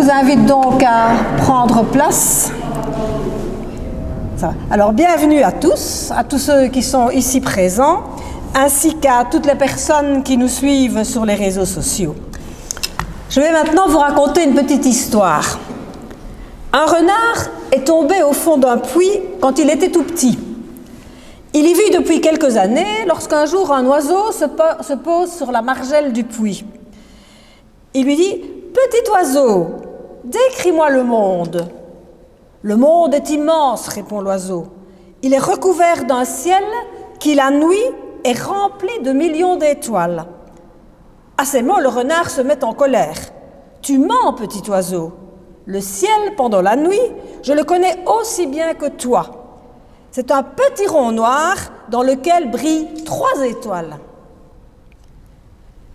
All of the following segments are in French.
vous invite donc à prendre place. Alors, bienvenue à tous ceux qui sont ici présents, ainsi qu'à toutes les personnes qui nous suivent sur les réseaux sociaux. Je vais maintenant vous raconter une petite histoire. Un renard est tombé au fond d'un puits quand il était tout petit. Il y vit depuis quelques années lorsqu'un jour un oiseau se pose sur la margelle du puits. Il lui dit « Petit oiseau, décris-moi le monde ». « Le monde est immense », répond l'oiseau. « Il est recouvert d'un ciel qui, la nuit, est rempli de millions d'étoiles. » À ces mots, le renard se met en colère. « Tu mens, petit oiseau. Le ciel, pendant la nuit, je le connais aussi bien que toi. C'est un petit rond noir dans lequel brillent 3 étoiles. »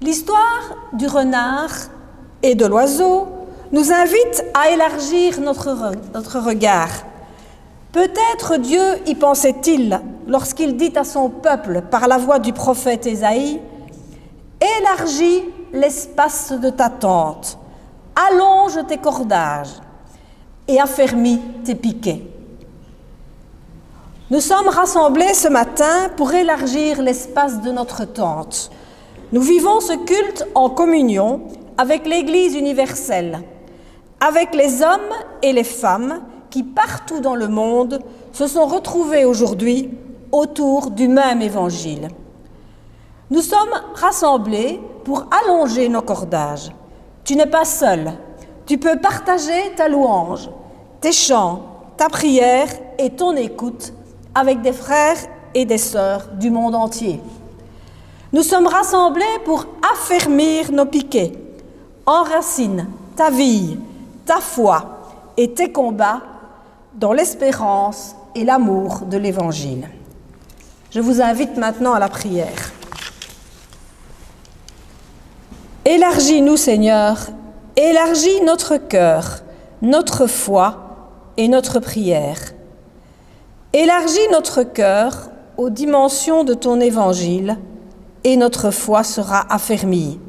L'histoire du renard et de l'oiseau nous invite à élargir notre regard. Peut-être Dieu y pensait-il lorsqu'il dit à son peuple par la voix du prophète Ésaïe « Élargis l'espace de ta tente, allonge tes cordages et affermis tes piquets. » Nous sommes rassemblés ce matin pour élargir l'espace de notre tente. Nous vivons ce culte en communion avec l'Église universelle, avec les hommes et les femmes qui, partout dans le monde, se sont retrouvés aujourd'hui autour du même évangile. Nous sommes rassemblés pour allonger nos cordages. Tu n'es pas seul. Tu peux partager ta louange, tes chants, ta prière et ton écoute avec des frères et des sœurs du monde entier. Nous sommes rassemblés pour affermir nos piquets. Enracine ta vie, ta foi et tes combats dans l'espérance et l'amour de l'Évangile. Je vous invite maintenant à la prière. Élargis-nous, Seigneur, élargis notre cœur, notre foi et notre prière. Élargis notre cœur aux dimensions de ton Évangile et notre foi sera affermie.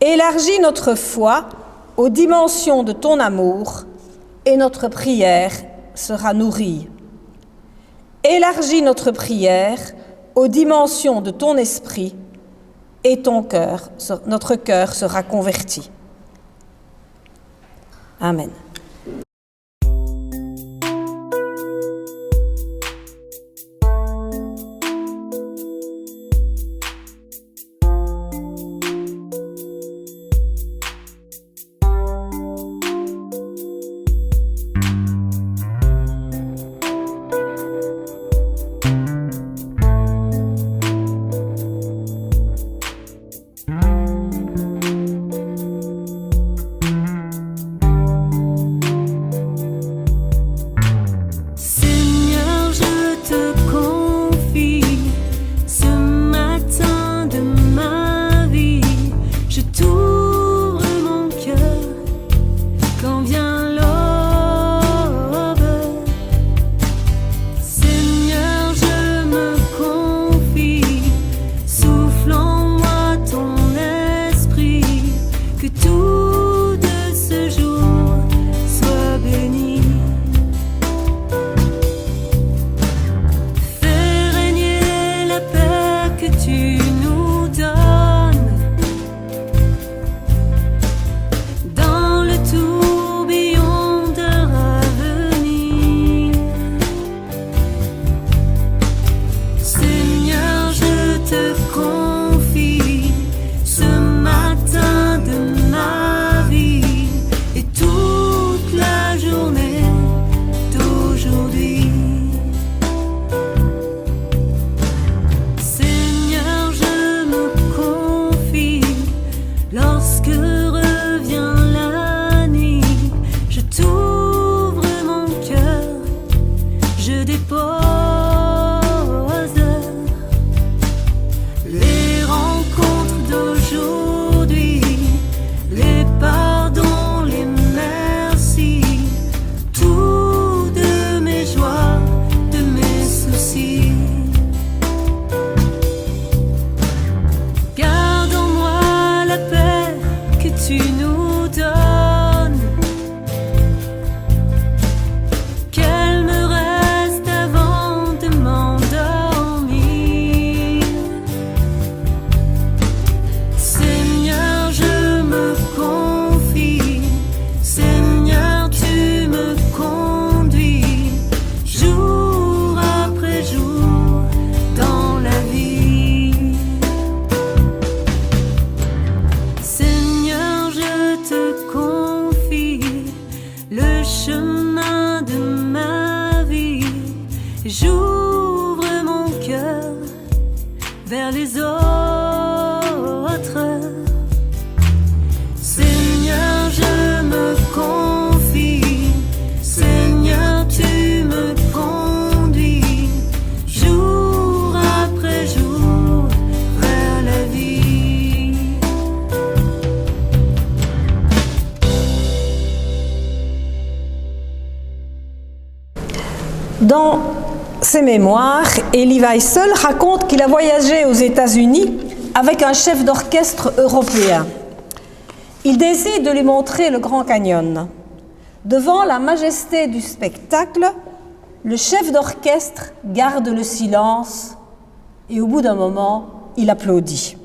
Élargis notre foi aux dimensions de ton amour, et notre prière sera nourrie. Élargis notre prière aux dimensions de ton esprit, et notre cœur sera converti. Amen. Je dépose les Dans ses mémoires, Elie Wiesel raconte qu'il a voyagé aux États-Unis avec un chef d'orchestre européen. Il décide de lui montrer le Grand Canyon. Devant la majesté du spectacle, le chef d'orchestre garde le silence et au bout d'un moment, il applaudit.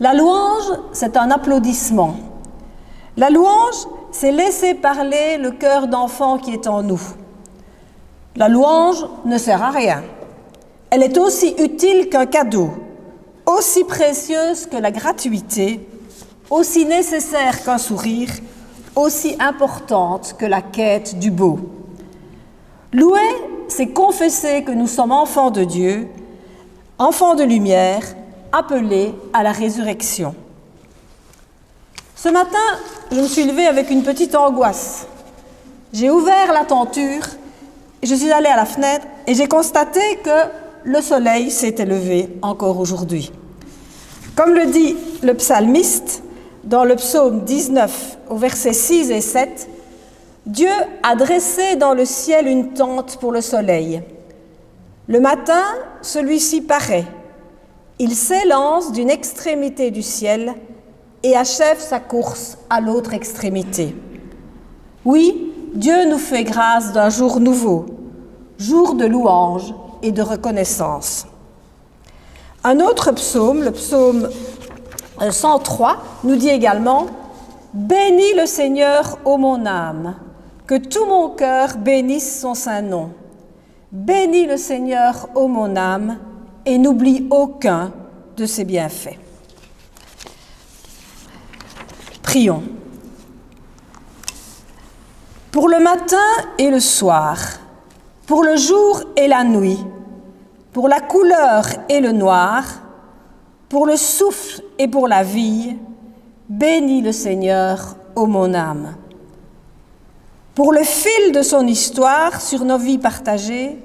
La louange, c'est un applaudissement. La louange, c'est laisser parler le cœur d'enfant qui est en nous. La louange ne sert à rien. Elle est aussi utile qu'un cadeau, aussi précieuse que la gratuité, aussi nécessaire qu'un sourire, aussi importante que la quête du beau. Louer, c'est confesser que nous sommes enfants de Dieu, enfants de lumière, appelés à la résurrection. Ce matin, je me suis levée avec une petite angoisse. J'ai ouvert la tenture, je suis allée à la fenêtre et j'ai constaté que le soleil s'était levé encore aujourd'hui. Comme le dit le psalmiste dans le psaume 19, au versets 6 et 7, Dieu a dressé dans le ciel une tente pour le soleil. Le matin, celui-ci paraît. Il s'élance d'une extrémité du ciel et achève sa course à l'autre extrémité. Oui, Dieu nous fait grâce d'un jour nouveau, jour de louange et de reconnaissance. Un autre psaume, le psaume 103, nous dit également « Bénis le Seigneur, ô mon âme, que tout mon cœur bénisse son saint nom. Bénis le Seigneur, ô mon âme, et n'oublie aucun de ses bienfaits. » Prions. Pour le matin et le soir, pour le jour et la nuit, pour la couleur et le noir, pour le souffle et pour la vie, bénis le Seigneur, ô mon âme. Pour le fil de son histoire sur nos vies partagées,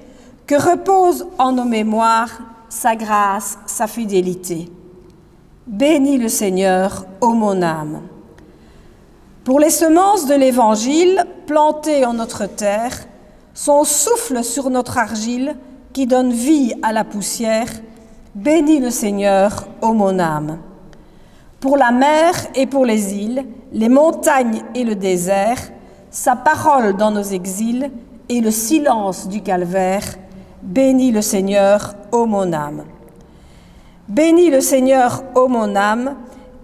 que repose en nos mémoires sa grâce, sa fidélité. Bénis le Seigneur, ô mon âme. Pour les semences de l'Évangile plantées en notre terre, son souffle sur notre argile qui donne vie à la poussière, bénis le Seigneur, ô mon âme. Pour la mer et pour les îles, les montagnes et le désert, sa parole dans nos exils et le silence du calvaire, bénis le Seigneur, ô mon âme. Bénis le Seigneur, ô mon âme,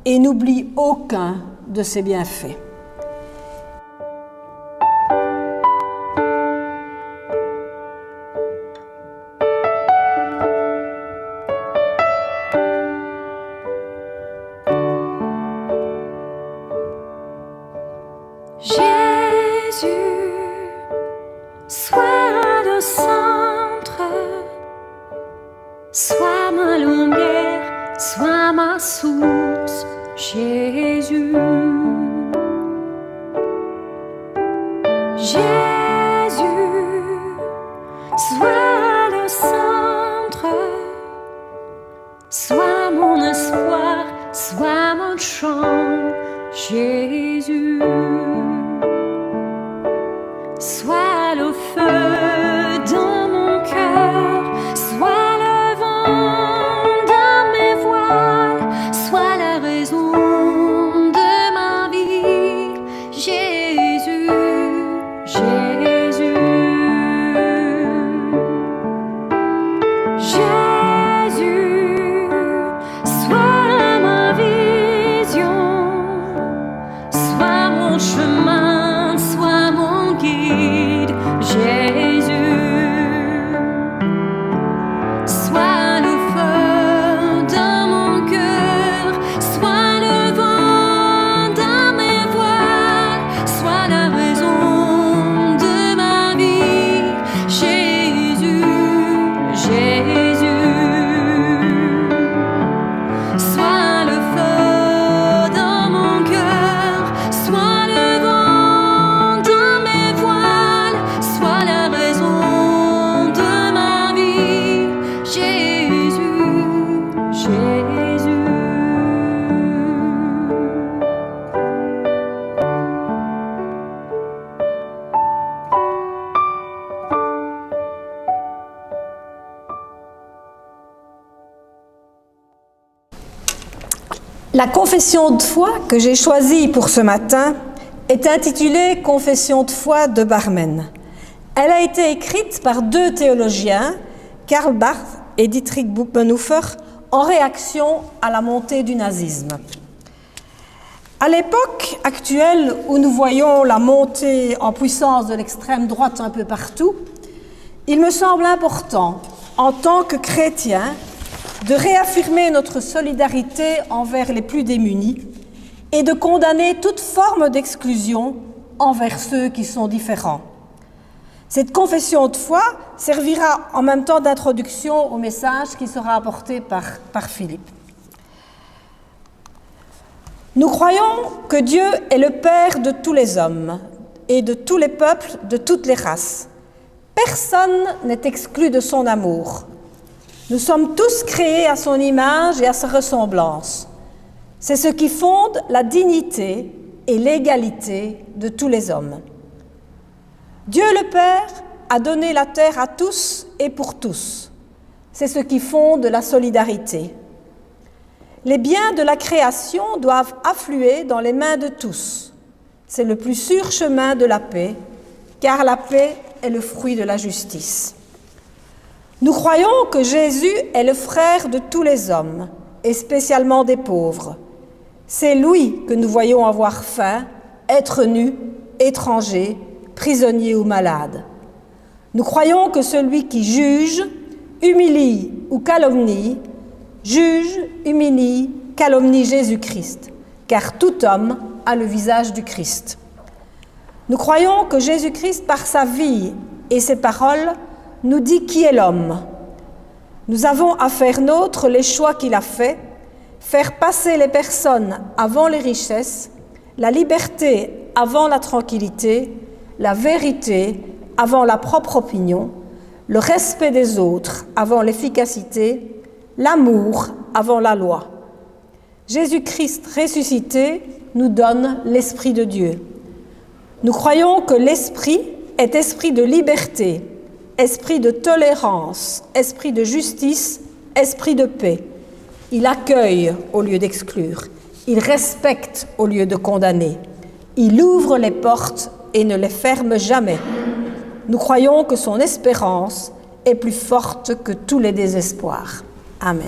et n'oublie aucun de ses bienfaits. Sois ma lumière, sois ma source, Jésus. Jésus, sois le centre, sois mon espoir, sois mon chant, Jésus. Sois le feu dans mon cœur, sois le vent dans mes voiles, sois la raison de ma vie, Jésus, Jésus. Jésus, sois ma vision, sois mon chemin, sois mon guide, Jésus. Sois le feu dans mon cœur, sois le vent dans mes voiles, sois la raison de ma vie, Jésus, Jésus. Sois le feu dans mon cœur, sois le vent dans mes voiles, sois la raison de ma vie, Jésus, Jésus. La confession de foi que j'ai choisie pour ce matin est intitulée « Confession de foi de Barmen ». Elle a été écrite par deux théologiens, Karl Barth et Dietrich Bonhoeffer, en réaction à la montée du nazisme. À l'époque actuelle où nous voyons la montée en puissance de l'extrême droite un peu partout, il me semble important, en tant que chrétien, de réaffirmer notre solidarité envers les plus démunis et de condamner toute forme d'exclusion envers ceux qui sont différents. Cette confession de foi servira en même temps d'introduction au message qui sera apporté par Philippe. Nous croyons que Dieu est le Père de tous les hommes et de tous les peuples, de toutes les races. Personne n'est exclu de son amour. Nous sommes tous créés à son image et à sa ressemblance. C'est ce qui fonde la dignité et l'égalité de tous les hommes. Dieu le Père a donné la terre à tous et pour tous. C'est ce qui fonde la solidarité. Les biens de la création doivent affluer dans les mains de tous. C'est le plus sûr chemin de la paix, car la paix est le fruit de la justice. Nous croyons que Jésus est le frère de tous les hommes, et spécialement des pauvres. C'est lui que nous voyons avoir faim, être nu, étranger, prisonnier ou malade. Nous croyons que celui qui juge, humilie ou calomnie, juge, humilie, calomnie Jésus-Christ, car tout homme a le visage du Christ. Nous croyons que Jésus-Christ, par sa vie et ses paroles, nous dit qui est l'homme. Nous avons à faire nôtres les choix qu'il a faits, faire passer les personnes avant les richesses, la liberté avant la tranquillité, la vérité avant la propre opinion, le respect des autres avant l'efficacité, l'amour avant la loi. Jésus-Christ ressuscité nous donne l'Esprit de Dieu. Nous croyons que l'Esprit est esprit de liberté, esprit de tolérance, esprit de justice, esprit de paix. Il accueille au lieu d'exclure, il respecte au lieu de condamner, il ouvre les portes et ne les ferme jamais. Nous croyons que son espérance est plus forte que tous les désespoirs. Amen.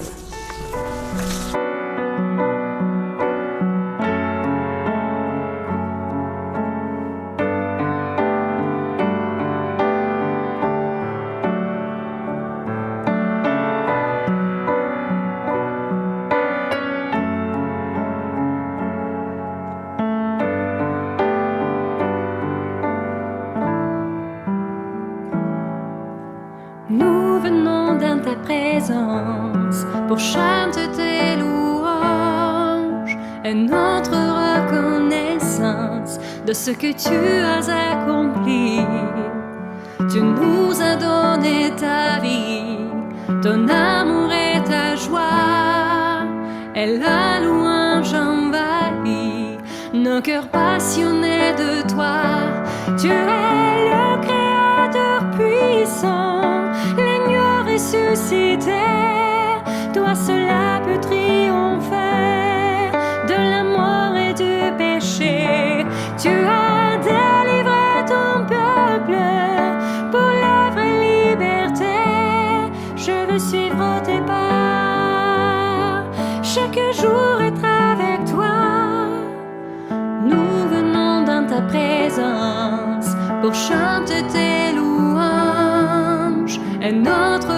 Nous venons dans ta présence pour chanter tes louanges et notre reconnaissance de ce que tu as accompli. Tu nous as donné ta vie, ton amour et ta joie, et la louange envahit nos cœurs passionnés de toi. Tu es le Créateur puissant, l'agneau ressuscité, toi seul peux triompher de la mort et du péché. Tu as délivré ton peuple pour la vraie liberté. Je veux suivre tes pas, chaque jour être avec toi. Nous venons dans ta présence pour chanter tes louanges et notre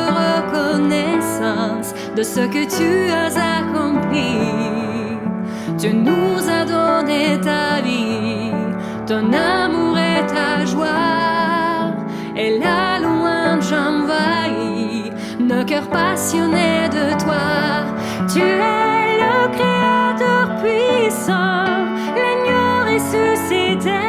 reconnaissance de ce que tu as accompli. Tu nous as donné ta vie, ton amour et ta joie, et la louange envahit nos cœurs passionnés de toi. Tu es le Créateur puissant, l'agneau ressuscité,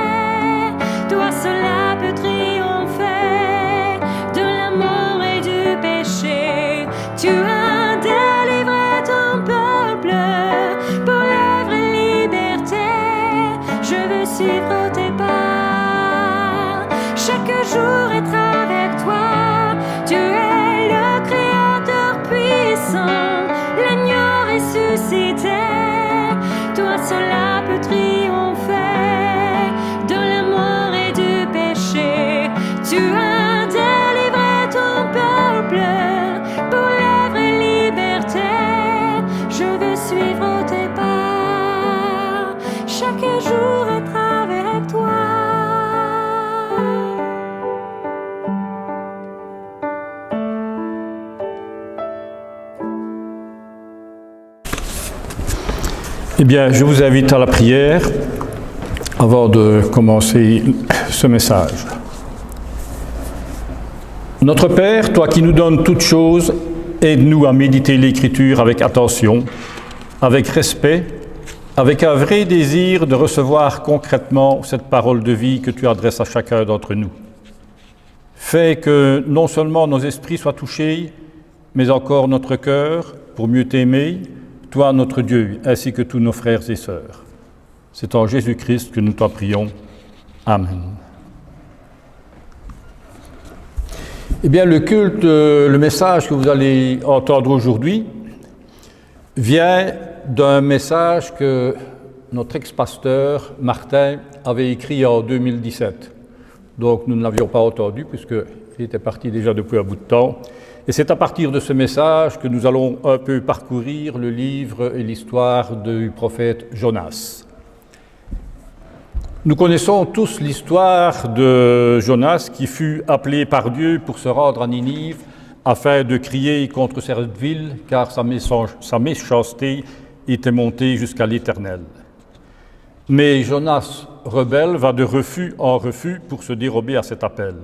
toi seul peux triompher de la mort et du péché. Tu as délivré ton peuple pour la vraie liberté. Je veux suivre tes pas, chaque jour être avec toi. Tu es le Créateur puissant, l'agneau ressuscité, Eh bien, je vous invite à la prière avant de commencer ce message. Notre Père, toi qui nous donnes toutes choses, aide-nous à méditer l'Écriture avec attention, avec respect, avec un vrai désir de recevoir concrètement cette parole de vie que tu adresses à chacun d'entre nous. Fais que non seulement nos esprits soient touchés, mais encore notre cœur, pour mieux t'aimer, toi notre Dieu, ainsi que tous nos frères et sœurs. C'est en Jésus-Christ que nous t'en prions. Amen. Eh bien, le culte, le message que vous allez entendre aujourd'hui vient d'un message que notre ex-pasteur Martin avait écrit en 2017. Donc, nous ne l'avions pas entendu puisqu'il était parti déjà depuis un bout de temps. Et c'est à partir de ce message que nous allons un peu parcourir le livre et l'histoire du prophète Jonas. Nous connaissons tous l'histoire de Jonas qui fut appelé par Dieu pour se rendre à Ninive afin de crier contre cette ville car sa méchanceté était montée jusqu'à l'Éternel. Mais Jonas rebelle va de refus en refus pour se dérober à cet appel.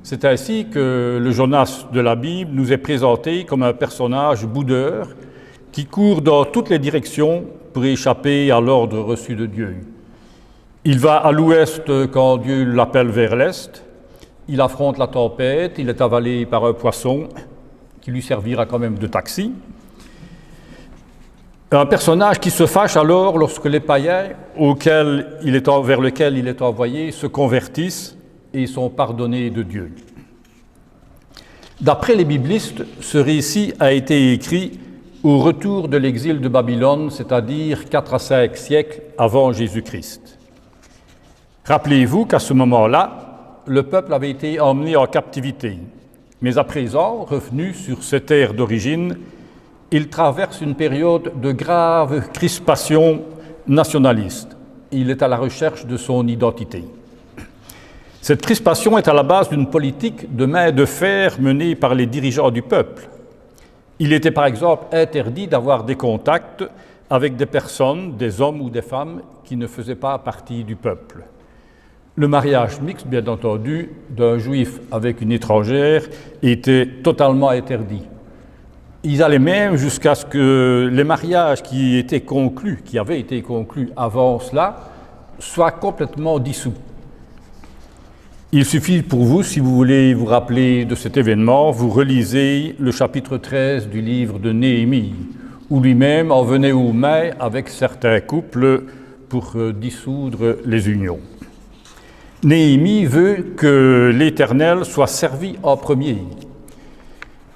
C'est ainsi que le Jonas de la Bible nous est présenté comme un personnage boudeur qui court dans toutes les directions pour échapper à l'ordre reçu de Dieu. Il va à l'ouest quand Dieu l'appelle vers l'est, il affronte la tempête, il est avalé par un poisson qui lui servira quand même de taxi. Un personnage qui se fâche alors lorsque les païens vers lesquels il est envoyé se convertissent et sont pardonnés de Dieu. D'après les biblistes, ce récit a été écrit au retour de l'exil de Babylone, c'est-à-dire 4 à 5 siècles avant Jésus-Christ. Rappelez-vous qu'à ce moment-là, le peuple avait été emmené en captivité, mais à présent, revenu sur ses terres d'origine, il traverse une période de grave crispation nationaliste. Il est à la recherche de son identité. Cette crispation est à la base d'une politique de main de fer menée par les dirigeants du peuple. Il était par exemple interdit d'avoir des contacts avec des personnes, des hommes ou des femmes qui ne faisaient pas partie du peuple. Le mariage mixte, bien entendu, d'un juif avec une étrangère était totalement interdit. Ils allaient même jusqu'à ce que les mariages qui avaient été conclus avant cela, soient complètement dissous. Il suffit pour vous, si vous voulez vous rappeler de cet événement, vous relisez le chapitre 13 du livre de Néhémie, où lui-même en venait aux mains avec certains couples pour dissoudre les unions. Néhémie veut que l'Éternel soit servi en premier.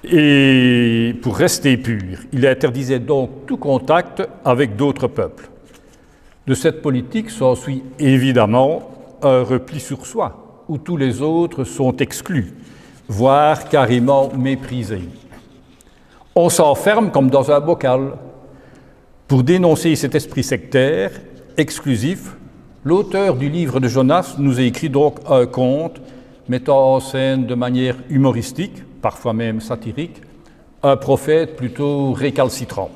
Et pour rester pur, il interdisait donc tout contact avec d'autres peuples. De cette politique s'ensuit évidemment un repli sur soi, où tous les autres sont exclus, voire carrément méprisés. On s'enferme comme dans un bocal. Pour dénoncer cet esprit sectaire, exclusif, l'auteur du livre de Jonas nous a écrit donc un conte mettant en scène de manière humoristique, parfois même satirique, un prophète plutôt récalcitrant.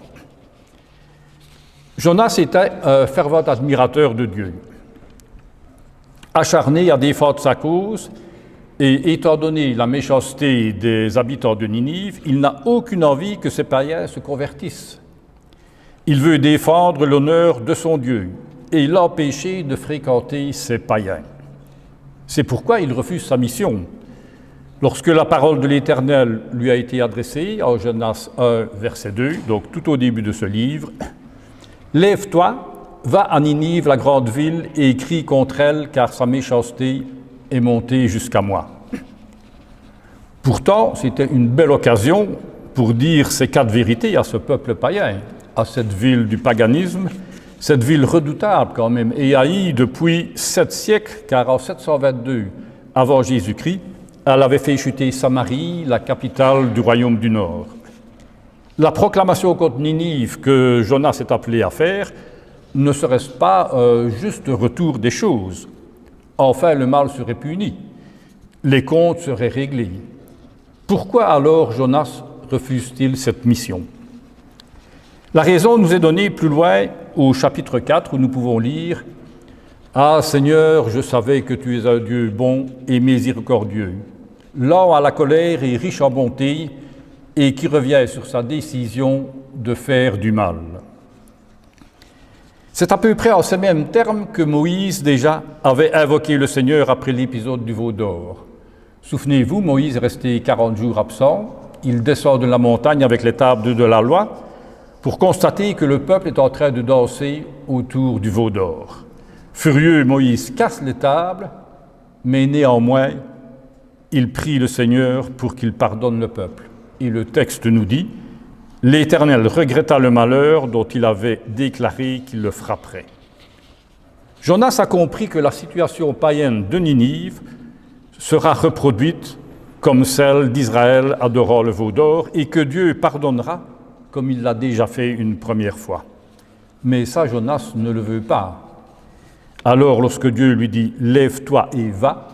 Jonas était un fervent admirateur de Dieu. Acharné à défendre sa cause, et étant donné la méchanceté des habitants de Ninive, il n'a aucune envie que ces païens se convertissent. Il veut défendre l'honneur de son Dieu et l'empêcher de fréquenter ces païens. C'est pourquoi il refuse sa mission. Lorsque la parole de l'Éternel lui a été adressée, en Jonas 1, verset 2, donc tout au début de ce livre, « Lève-toi, va à Ninive, la grande ville, et crie contre elle, car sa méchanceté est montée jusqu'à moi. » Pourtant, c'était une belle occasion pour dire ces 4 vérités à ce peuple païen, à cette ville du paganisme, cette ville redoutable quand même, et haïe depuis 7 siècles, car en 722 avant Jésus-Christ, elle avait fait chuter Samarie, la capitale du royaume du Nord. La proclamation contre Ninive que Jonas est appelé à faire ne serait-ce pas un juste retour des choses? Enfin, le mal serait puni, les comptes seraient réglés. Pourquoi alors Jonas refuse-t-il cette mission? La raison nous est donnée plus loin au chapitre 4 où nous pouvons lire « Ah Seigneur, je savais que tu es un Dieu bon et miséricordieux, lent à la colère et riche en bonté, et qui revient sur sa décision de faire du mal. » C'est à peu près en ces mêmes termes que Moïse déjà avait invoqué le Seigneur après l'épisode du veau d'or. Souvenez-vous, Moïse est resté 40 jours absent, il descend de la montagne avec les tables de la loi pour constater que le peuple est en train de danser autour du veau d'or. Furieux, Moïse casse les tables, mais néanmoins, il prie le Seigneur pour qu'il pardonne le peuple. Et le texte nous dit « L'Éternel regretta le malheur dont il avait déclaré qu'il le frapperait. » Jonas a compris que la situation païenne de Ninive sera reproduite comme celle d'Israël adorant le veau d'or et que Dieu pardonnera comme il l'a déjà fait une première fois. Mais ça, Jonas ne le veut pas. Alors, lorsque Dieu lui dit « Lève-toi et va »,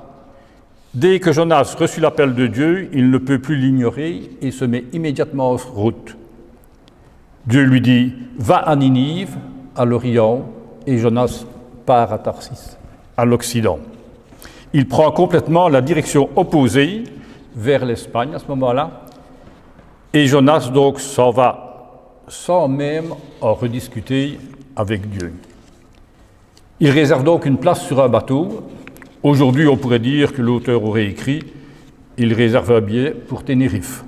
dès que Jonas reçut l'appel de Dieu, il ne peut plus l'ignorer et se met immédiatement en route. Dieu lui dit « Va à Ninive, à l'Orient », et Jonas part à Tarsis, à l'Occident. Il prend complètement la direction opposée vers l'Espagne à ce moment-là, et Jonas donc s'en va sans même en rediscuter avec Dieu. Il réserve donc une place sur un bateau. Aujourd'hui, on pourrait dire que l'auteur aurait écrit « Il réserve un billet pour Tenerife ».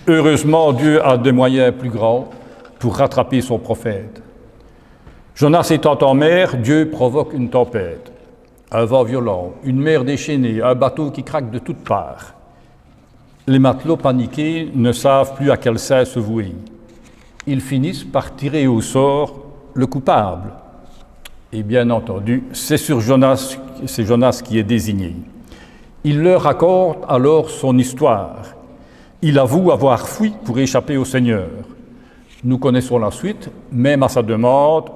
Heureusement, Dieu a des moyens plus grands pour rattraper son prophète. Jonas étant en mer, Dieu provoque une tempête, un vent violent, une mer déchaînée, un bateau qui craque de toutes parts. Les matelots paniqués ne savent plus à quel saint se vouer. Ils finissent par tirer au sort le coupable. Et bien entendu, c'est Jonas qui est désigné. Il leur raconte alors son histoire. Il avoue avoir fui pour échapper au Seigneur. Nous connaissons la suite, même à sa demande,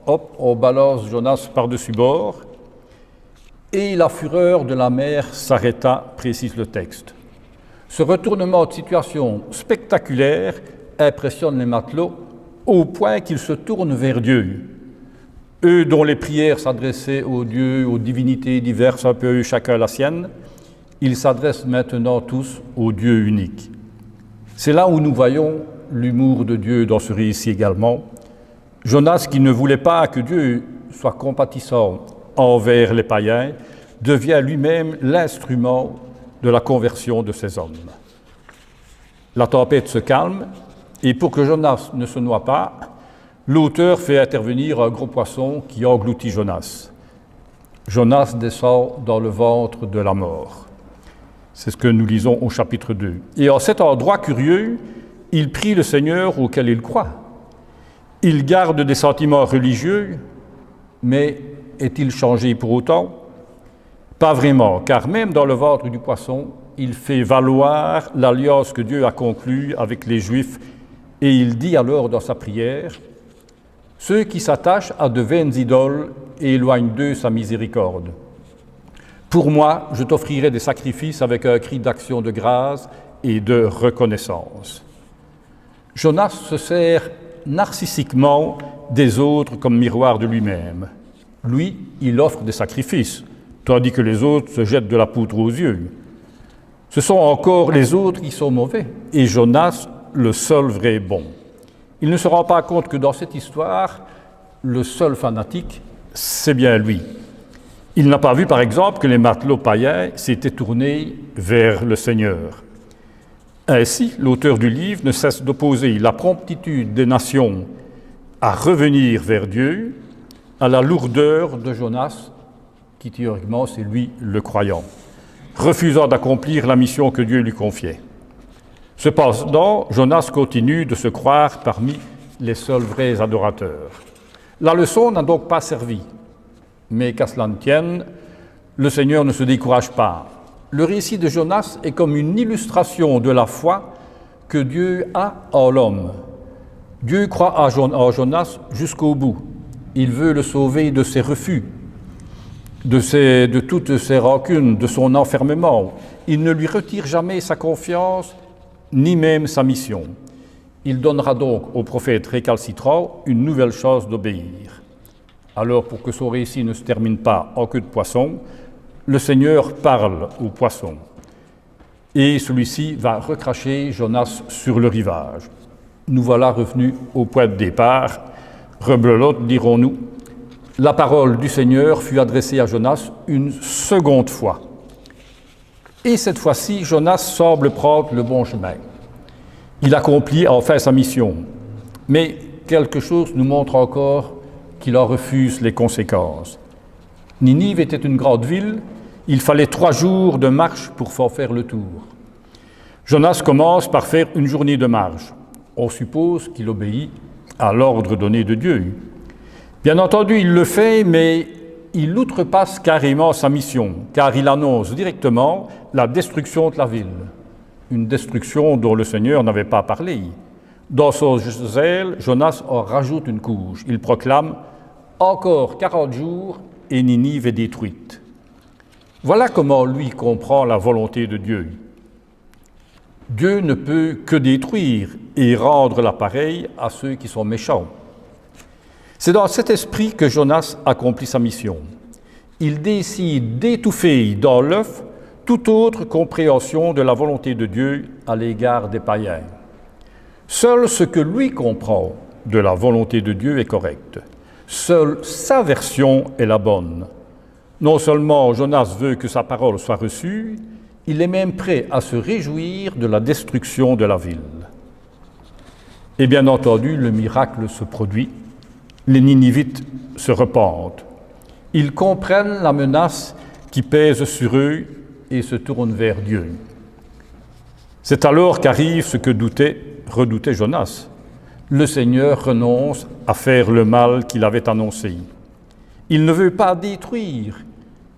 hop, on balance Jonas par-dessus bord, et la fureur de la mer s'arrêta, précise le texte. Ce retournement de situation spectaculaire impressionne les matelots au point qu'ils se tournent vers Dieu. Eux dont les prières s'adressaient aux dieux, aux divinités diverses, un peu chacun la sienne, ils s'adressent maintenant tous au Dieu unique. C'est là où nous voyons l'humour de Dieu dans ce récit également. Jonas, qui ne voulait pas que Dieu soit compatissant envers les païens, devient lui-même l'instrument de la conversion de ces hommes. La tempête se calme, et pour que Jonas ne se noie pas, l'auteur fait intervenir un gros poisson qui engloutit Jonas. Jonas descend dans le ventre de la mort. C'est ce que nous lisons au chapitre 2. Et en cet endroit curieux, il prie le Seigneur auquel il croit. Il garde des sentiments religieux, mais est-il changé pour autant ? Pas vraiment, car même dans le ventre du poisson, il fait valoir l'alliance que Dieu a conclue avec les Juifs, et il dit alors dans sa prière « Ceux qui s'attachent à de vaines idoles éloignent d'eux sa miséricorde. Pour moi, je t'offrirai des sacrifices avec un cri d'action de grâce et de reconnaissance. » Jonas se sert narcissiquement des autres comme miroir de lui-même. Lui, il offre des sacrifices, tandis que les autres se jettent de la poudre aux yeux. Ce sont encore les autres qui sont mauvais, et Jonas, le seul vrai bon. Il ne se rend pas compte que dans cette histoire, le seul fanatique, c'est bien lui. Il n'a pas vu, par exemple, que les matelots païens s'étaient tournés vers le Seigneur. Ainsi, l'auteur du livre ne cesse d'opposer la promptitude des nations à revenir vers Dieu à la lourdeur de Jonas, qui théoriquement, c'est lui le croyant, refusant d'accomplir la mission que Dieu lui confiait. Cependant, Jonas continue de se croire parmi les seuls vrais adorateurs. La leçon n'a donc pas servi, mais qu'à cela ne tienne, le Seigneur ne se décourage pas. Le récit de Jonas est comme une illustration de la foi que Dieu a en l'homme. Dieu croit en Jonas jusqu'au bout. Il veut le sauver de ses refus, de toutes ses rancunes, de son enfermement. Il ne lui retire jamais sa confiance, ni même sa mission. Il donnera donc au prophète récalcitrant une nouvelle chose d'obéir. Alors, pour que son récit ne se termine pas en queue de poisson, le Seigneur parle au poisson. Et celui-ci va recracher Jonas sur le rivage. Nous voilà revenus au point de départ. Rebelote, dirons-nous. La parole du Seigneur fut adressée à Jonas une seconde fois. Et cette fois-ci, Jonas semble prendre le bon chemin. Il accomplit enfin sa mission. Mais quelque chose nous montre encore qu'il en refuse les conséquences. Ninive était une grande ville, il fallait 3 jours de marche pour en faire le tour. Jonas commence par faire une journée de marche. On suppose qu'il obéit à l'ordre donné de Dieu. Bien entendu, il le fait, mais il outrepasse carrément sa mission, car il annonce directement la destruction de la ville. Une destruction dont le Seigneur n'avait pas parlé. Dans son zèle, Jonas en rajoute une couche. Il proclame « Encore 40 jours et Ninive est détruite ». Voilà comment lui comprend la volonté de Dieu. Dieu ne peut que détruire et rendre l'appareil à ceux qui sont méchants. C'est dans cet esprit que Jonas accomplit sa mission. Il décide d'étouffer dans l'œuf toute autre compréhension de la volonté de Dieu à l'égard des païens. Seul ce que lui comprend de la volonté de Dieu est correct. Seule sa version est la bonne. Non seulement Jonas veut que sa parole soit reçue, il est même prêt à se réjouir de la destruction de la ville. Et bien entendu, le miracle se produit. Les Ninivites se repentent. Ils comprennent la menace qui pèse sur eux et se tournent vers Dieu. C'est alors qu'arrive ce que redoutait Jonas. Le Seigneur renonce à faire le mal qu'il avait annoncé. Il ne veut pas détruire,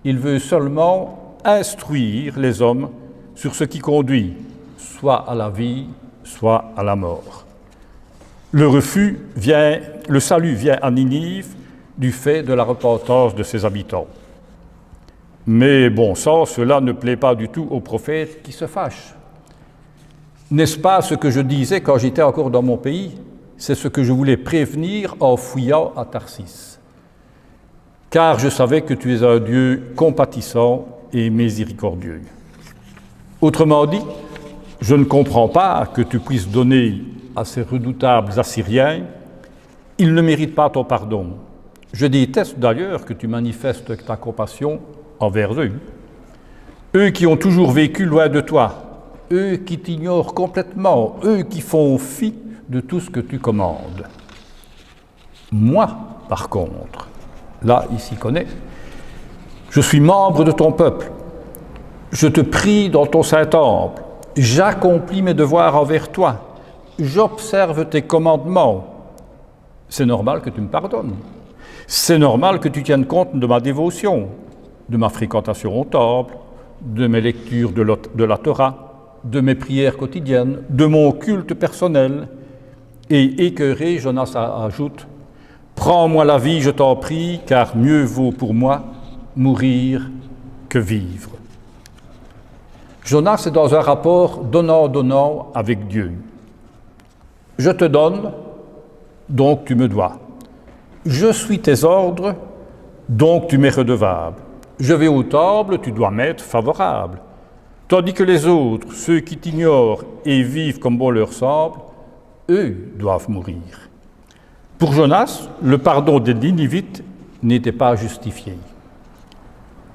il veut seulement instruire les hommes sur ce qui conduit, soit à la vie, soit à la mort. Le salut vient à Ninive du fait de la repentance de ses habitants. Mais bon sang, cela ne plaît pas du tout aux prophètes qui se fâchent. N'est-ce pas ce que je disais quand j'étais encore dans mon pays? C'est ce que je voulais prévenir en fouillant à Tarsis. Car je savais que tu es un Dieu compatissant et miséricordieux. Autrement dit, je ne comprends pas que tu puisses donner à ces redoutables Assyriens, ils ne méritent pas ton pardon. Je déteste d'ailleurs que tu manifestes ta compassion envers eux. Eux qui ont toujours vécu loin de toi, eux qui t'ignorent complètement, eux qui font fi de tout ce que tu commandes. Moi, par contre, là, il s'y connaît, je suis membre de ton peuple, je te prie dans ton Saint-Temple, j'accomplis mes devoirs envers toi, j'observe tes commandements. C'est normal que tu me pardonnes. C'est normal que tu tiennes compte de ma dévotion, de ma fréquentation au temple, de mes lectures de la Torah, de mes prières quotidiennes, de mon culte personnel. Et écœuré, Jonas ajoute « Prends-moi la vie, je t'en prie, car mieux vaut pour moi mourir que vivre. » Jonas est dans un rapport donnant-donnant avec Dieu. Je te donne, donc tu me dois. Je suis tes ordres, donc tu m'es redevable. Je vais au temple, tu dois m'être favorable. Tandis que les autres, ceux qui t'ignorent et vivent comme bon leur semble, eux doivent mourir. Pour Jonas, le pardon des Ninivites n'était pas justifié.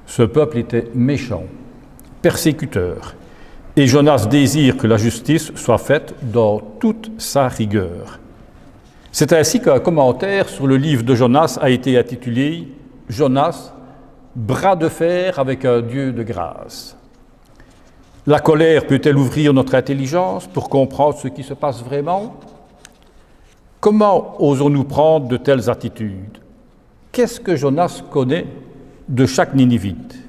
Ce peuple était méchant, persécuteur, et Jonas désire que la justice soit faite dans toute sa rigueur. C'est ainsi qu'un commentaire sur le livre de Jonas a été intitulé « Jonas, bras de fer avec un Dieu de grâce ». La colère peut-elle ouvrir notre intelligence pour comprendre ce qui se passe vraiment? Comment osons-nous prendre de telles attitudes? Qu'est-ce que Jonas connaît de chaque Ninivite?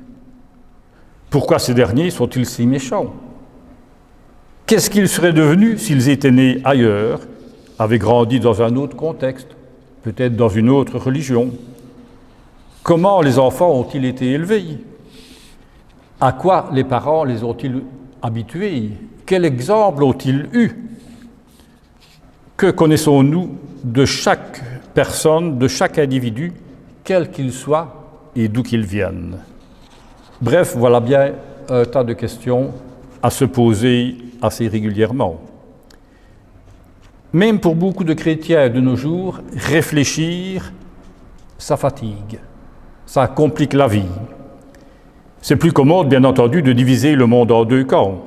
Pourquoi ces derniers sont-ils si méchants? Qu'est-ce qu'ils seraient devenus s'ils étaient nés ailleurs, avaient grandi dans un autre contexte, peut-être dans une autre religion? Comment les enfants ont-ils été élevés? À quoi les parents les ont-ils habitués? Quel exemple ont-ils eu? Que connaissons-nous de chaque personne, de chaque individu, quel qu'il soit et d'où qu'il vienne? Bref, voilà bien un tas de questions à se poser assez régulièrement. Même pour beaucoup de chrétiens de nos jours, réfléchir, ça fatigue, ça complique la vie. C'est plus commode, bien entendu, de diviser le monde en deux camps.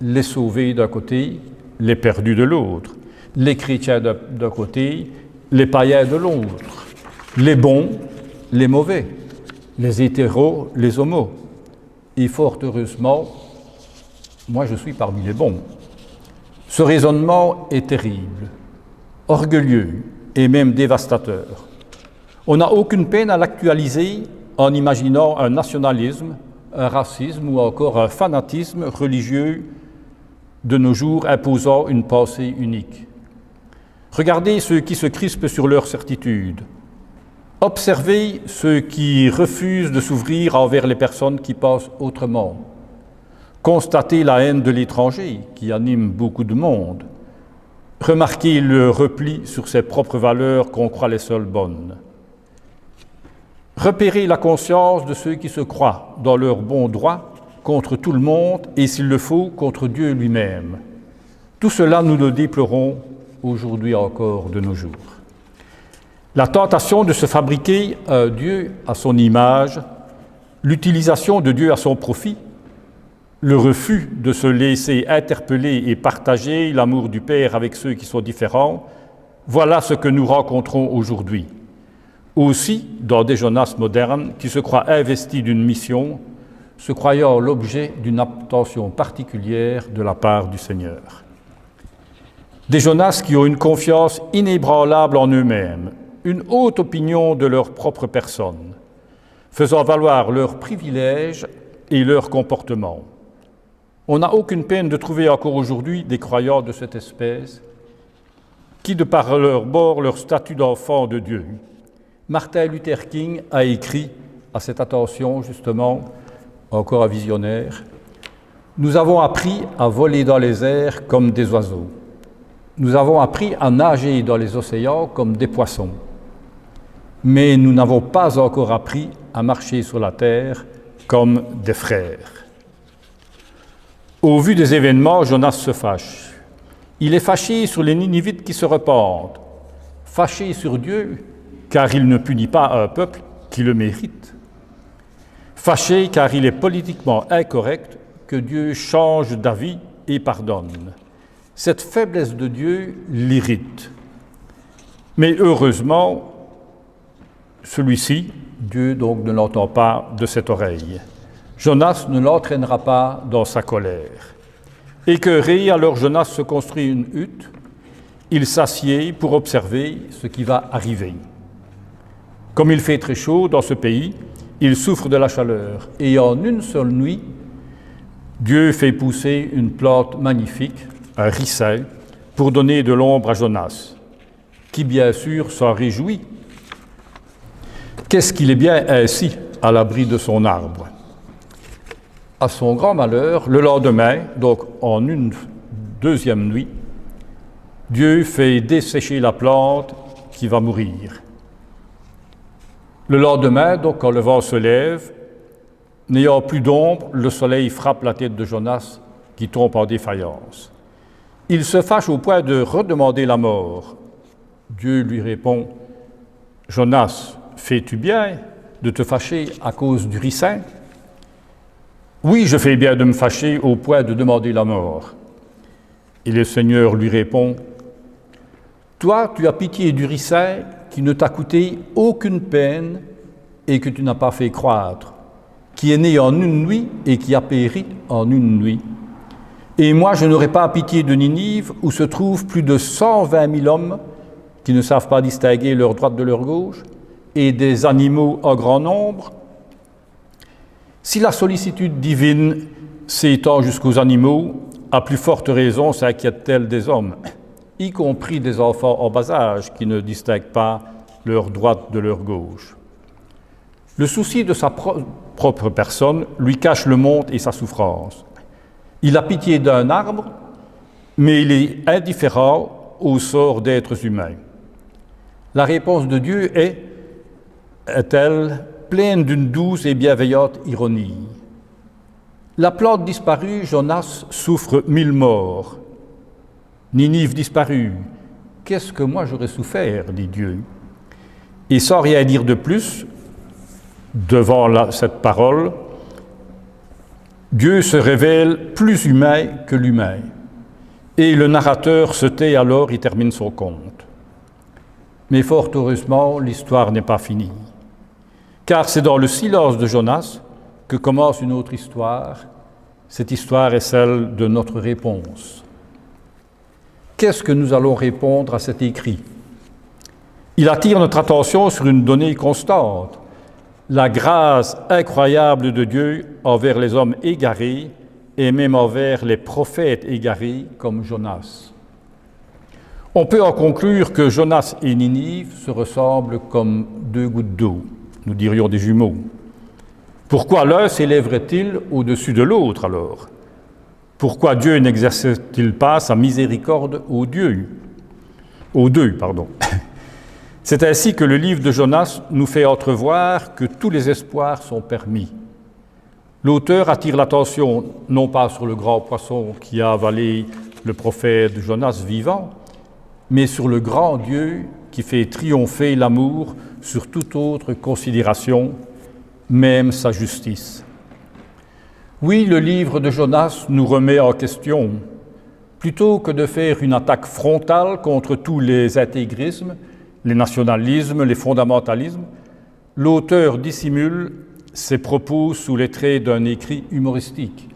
Les sauvés d'un côté, les perdus de l'autre. Les chrétiens d'un côté, les païens de l'autre. Les bons, les mauvais. Les hétéros, les homos. Et fort heureusement, moi je suis parmi les bons. Ce raisonnement est terrible, orgueilleux et même dévastateur. On n'a aucune peine à l'actualiser en imaginant un nationalisme, un racisme ou encore un fanatisme religieux de nos jours imposant une pensée unique. Regardez ceux qui se crispent sur leurs certitudes. Observez ceux qui refusent de s'ouvrir envers les personnes qui pensent autrement. Constatez la haine de l'étranger qui anime beaucoup de monde. Remarquez le repli sur ses propres valeurs qu'on croit les seules bonnes. Repérez la conscience de ceux qui se croient dans leur bon droit contre tout le monde et, s'il le faut, contre Dieu lui-même. Tout cela, nous le déplorons aujourd'hui encore de nos jours. La tentation de se fabriquer un Dieu à son image, l'utilisation de Dieu à son profit, le refus de se laisser interpeller et partager l'amour du Père avec ceux qui sont différents, voilà ce que nous rencontrons aujourd'hui. Aussi dans des Jonas modernes qui se croient investis d'une mission, se croyant l'objet d'une attention particulière de la part du Seigneur. Des Jonas qui ont une confiance inébranlable en eux-mêmes, une haute opinion de leur propre personne, faisant valoir leurs privilèges et leur comportement. On n'a aucune peine de trouver encore aujourd'hui des croyants de cette espèce qui, de par leur bord, leur statut d'enfant de Dieu. Martin Luther King a écrit à cette attention, justement, encore un visionnaire, « Nous avons appris à voler dans les airs comme des oiseaux. Nous avons appris à nager dans les océans comme des poissons. Mais nous n'avons pas encore appris à marcher sur la terre comme des frères. » Au vu des événements, Jonas se fâche. Il est fâché sur les Ninivites qui se repentent, fâché sur Dieu, car il ne punit pas un peuple qui le mérite, fâché car il est politiquement incorrect que Dieu change d'avis et pardonne. Cette faiblesse de Dieu l'irrite. Mais heureusement, celui-ci, Dieu donc ne l'entend pas de cette oreille. Jonas ne l'entraînera pas dans sa colère. Écœuré, alors Jonas se construit une hutte. Il s'assied pour observer ce qui va arriver. Comme il fait très chaud dans ce pays, il souffre de la chaleur. Et en une seule nuit, Dieu fait pousser une plante magnifique, un ricin, pour donner de l'ombre à Jonas, qui bien sûr s'en réjouit. Qu'est-ce qu'il est bien ainsi, à l'abri de son arbre? À son grand malheur, le lendemain, donc en une deuxième nuit, Dieu fait dessécher la plante qui va mourir. Le lendemain, donc quand le vent se lève, n'ayant plus d'ombre, le soleil frappe la tête de Jonas qui tombe en défaillance. Il se fâche au point de redemander la mort. Dieu lui répond, « Jonas, fais-tu bien de te fâcher à cause du ricin? » « Oui, je fais bien de me fâcher au point de demander la mort. » Et le Seigneur lui répond, « Toi, tu as pitié du ricin qui ne t'a coûté aucune peine et que tu n'as pas fait croître, qui est né en une nuit et qui a péri en une nuit. Et moi, je n'aurai pas pitié de Ninive, où se trouvent plus de 120 000 hommes qui ne savent pas distinguer leur droite de leur gauche, et des animaux en grand nombre. Si la sollicitude divine s'étend jusqu'aux animaux, à plus forte raison s'inquiète-t-elle des hommes, y compris des enfants en bas âge qui ne distinguent pas leur droite de leur gauche. Le souci de sa propre personne lui cache le monde et sa souffrance. Il a pitié d'un arbre, mais il est indifférent au sort d'êtres humains. La réponse de Dieu est-elle pleine d'une douce et bienveillante ironie. La plante disparue, Jonas souffre 1000 morts. Ninive disparue, qu'est-ce que moi j'aurais souffert, dit Dieu. Et sans rien dire de plus, devant cette parole, Dieu se révèle plus humain que l'humain. Et le narrateur se tait alors et termine son conte. Mais fort heureusement, l'histoire n'est pas finie. Car c'est dans le silence de Jonas que commence une autre histoire. Cette histoire est celle de notre réponse. Qu'est-ce que nous allons répondre à cet écrit? Il attire notre attention sur une donnée constante, la grâce incroyable de Dieu envers les hommes égarés et même envers les prophètes égarés comme Jonas. On peut en conclure que Jonas et Ninive se ressemblent comme deux gouttes d'eau, nous dirions des jumeaux. Pourquoi l'un s'élèverait-il au-dessus de l'autre alors? Pourquoi Dieu n'exerce-t-il pas sa miséricorde aux deux? C'est ainsi que le livre de Jonas nous fait entrevoir que tous les espoirs sont permis. L'auteur attire l'attention non pas sur le grand poisson qui a avalé le prophète Jonas vivant, mais sur le grand Dieu qui fait triompher l'amour sur toute autre considération, même sa justice. Oui, le livre de Jonas nous remet en question. Plutôt que de faire une attaque frontale contre tous les intégrismes, les nationalismes, les fondamentalismes, l'auteur dissimule ses propos sous les traits d'un écrit humoristique.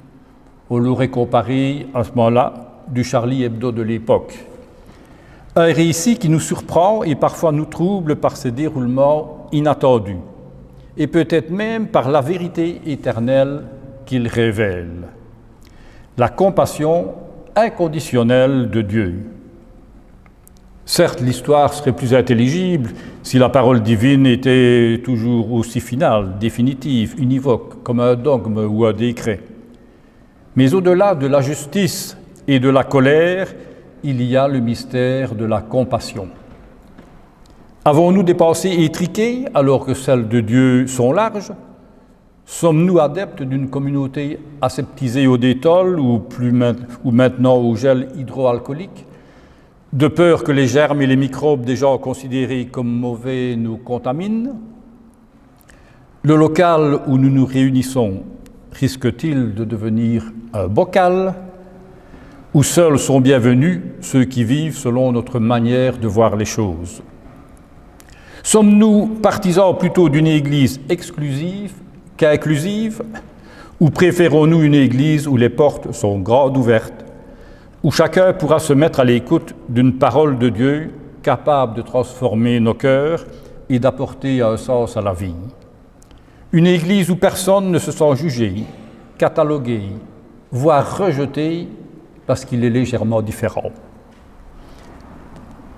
On l'aurait comparé à ce moment-là du Charlie Hebdo de l'époque. Un récit qui nous surprend et parfois nous trouble par ses déroulements inattendus, et peut-être même par la vérité éternelle qu'il révèle. La compassion inconditionnelle de Dieu. Certes, l'histoire serait plus intelligible si la parole divine était toujours aussi finale, définitive, univoque, comme un dogme ou un décret. Mais au-delà de la justice et de la colère, il y a le mystère de la compassion. Avons-nous des pensées étriquées alors que celles de Dieu sont larges? Sommes-nous adeptes d'une communauté aseptisée au détol ou maintenant au gel hydroalcoolique, de peur que les germes et les microbes déjà considérés comme mauvais nous contaminent? Le local où nous nous réunissons risque-t-il de devenir un bocal où seuls sont bienvenus ceux qui vivent selon notre manière de voir les choses? Sommes-nous partisans plutôt d'une Église exclusive qu'inclusive, ou préférons-nous une Église où les portes sont grandes ouvertes, où chacun pourra se mettre à l'écoute d'une parole de Dieu capable de transformer nos cœurs et d'apporter un sens à la vie? Une Église où personne ne se sent jugé, catalogué, voire rejeté parce qu'il est légèrement différent.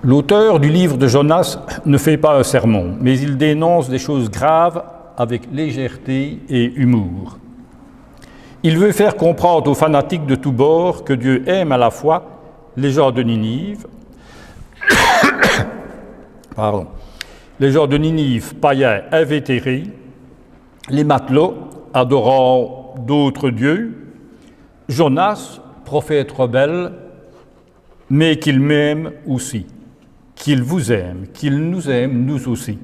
L'auteur du livre de Jonas ne fait pas un sermon, mais il dénonce des choses graves avec légèreté et humour. Il veut faire comprendre aux fanatiques de tous bords que Dieu aime à la fois les gens de Ninive, les gens de Ninive, païens invétérés, les matelots adorant d'autres dieux, Jonas, prophète rebelle, mais qu'il m'aime aussi, qu'il vous aime, qu'il nous aime nous aussi,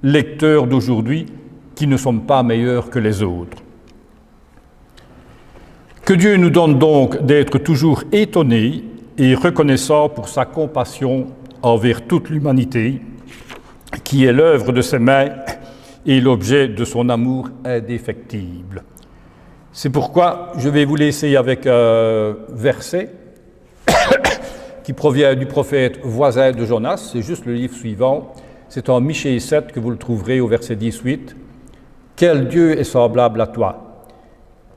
lecteurs d'aujourd'hui qui ne sommes pas meilleurs que les autres. Que Dieu nous donne donc d'être toujours étonnés et reconnaissants pour sa compassion envers toute l'humanité, qui est l'œuvre de ses mains et l'objet de son amour indéfectible. C'est pourquoi je vais vous laisser avec un verset qui provient du prophète voisin de Jonas, c'est juste le livre suivant, c'est en Michée 7 que vous le trouverez au verset 18. « Quel Dieu est semblable à toi,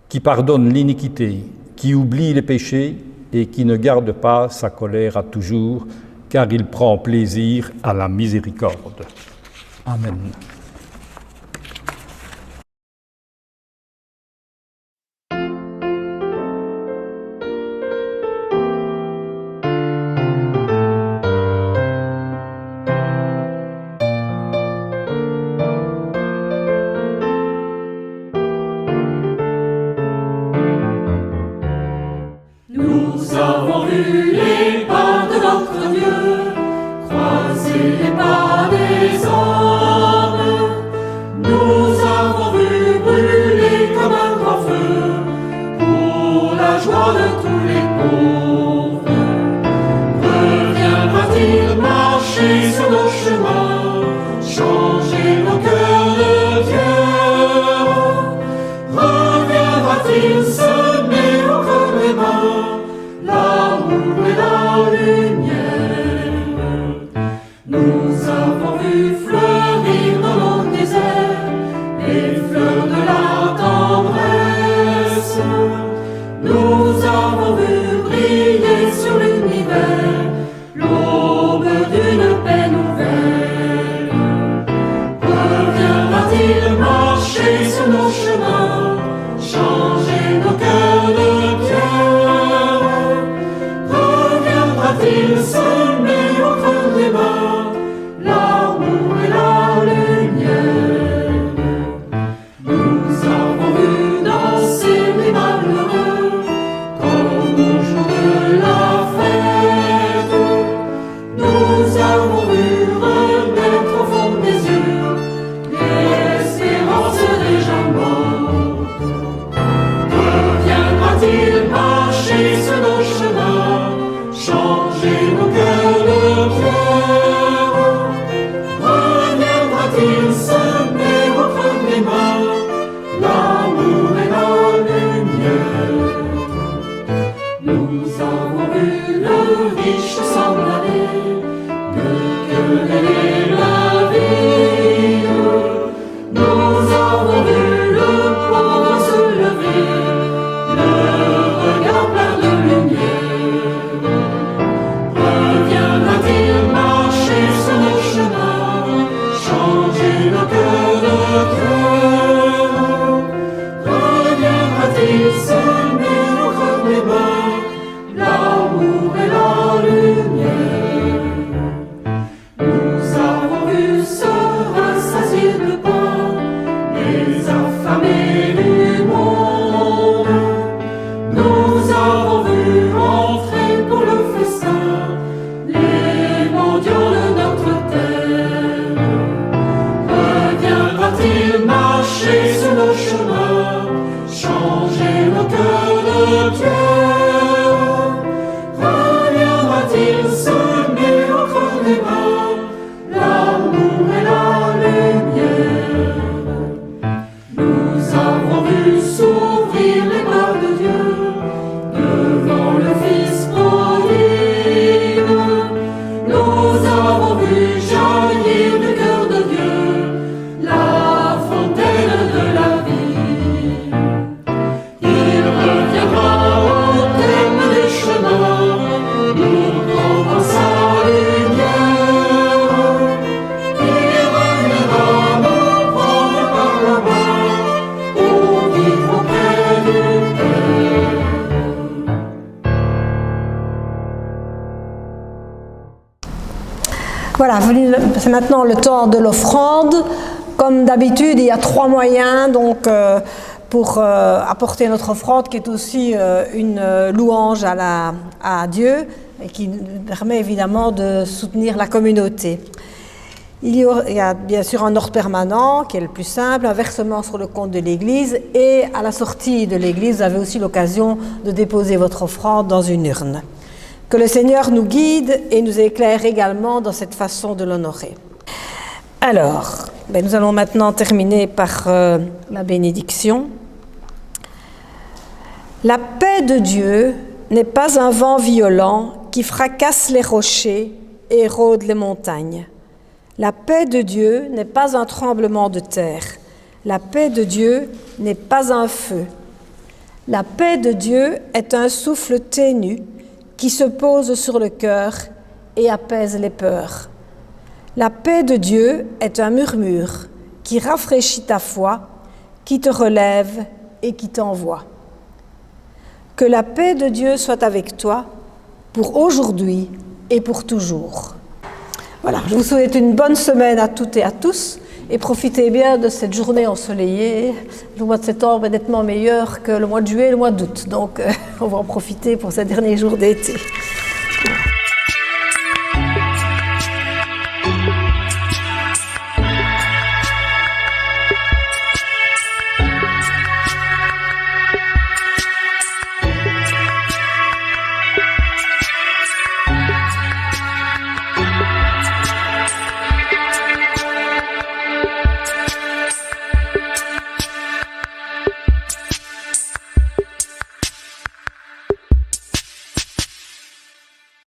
qui pardonne l'iniquité, qui oublie les péchés et qui ne garde pas sa colère à toujours, car il prend plaisir à la miséricorde. » Amen. viendra-t-il semer au creux des mains l'amour et la lumière? Nous avons vu danser les malheureux comme au jour de la fête. Nous avons vu renaître au fond des yeux l'espérance déjà morte. Reviendra-t-il marcher sur nos chemins, changer nos cœurs de pierre? Reviendra-t-il semer au creux des mains l'amour et la lumière? Nous avons vu le riche s'en aller, le cœur et la ville. Nous avons vu le pauvre se lever, le regard plein de lumière. Reviendra-t-il marcher sur nos chemins, changer nos cœurs de cœur? Reviendra-t-il semer au creux des mains l'amour et la lumière? Nous avons vu se rassasier de pain les affamés du monde. Nous avons vu entrer pour le festin les mendiants de notre terre. Reviendra-t-il marcher sur nos chemins, changer nos cœurs de pierre? Reviendra-t-il semer au creux des mains l'amour et la lumière? Nous avons vu s'ouvrir les bras de Dieu devant le Fils prodigue. Nous avons vu jaillir du cœur de Dieu la fontaine de la vie. Il reviendra au terme des chemins, nous prendrons sa lumière. Il reviendra nous prendre par la main pour vivre auprès du Père. Voilà, c'est maintenant le temps de l'offrande. Comme d'habitude, il y a 3 moyens donc, pour apporter notre offrande, qui est aussi une louange à Dieu et qui nous permet évidemment de soutenir la communauté. Il y a bien sûr un ordre permanent, qui est le plus simple, un versement sur le compte de l'Église, et à la sortie de l'Église, vous avez aussi l'occasion de déposer votre offrande dans une urne. Que le Seigneur nous guide et nous éclaire également dans cette façon de l'honorer. Alors, nous allons maintenant terminer par la bénédiction. La paix de Dieu n'est pas un vent violent qui fracasse les rochers et érode les montagnes. La paix de Dieu n'est pas un tremblement de terre. La paix de Dieu n'est pas un feu. La paix de Dieu est un souffle ténu qui se pose sur le cœur et apaise les peurs. La paix de Dieu est un murmure qui rafraîchit ta foi, qui te relève et qui t'envoie. Que la paix de Dieu soit avec toi pour aujourd'hui et pour toujours. Voilà, je vous souhaite une bonne semaine à toutes et à tous et profitez bien de cette journée ensoleillée. Le mois de septembre est nettement meilleur que le mois de juillet et le mois d'août, donc on va en profiter pour ces derniers jours d'été.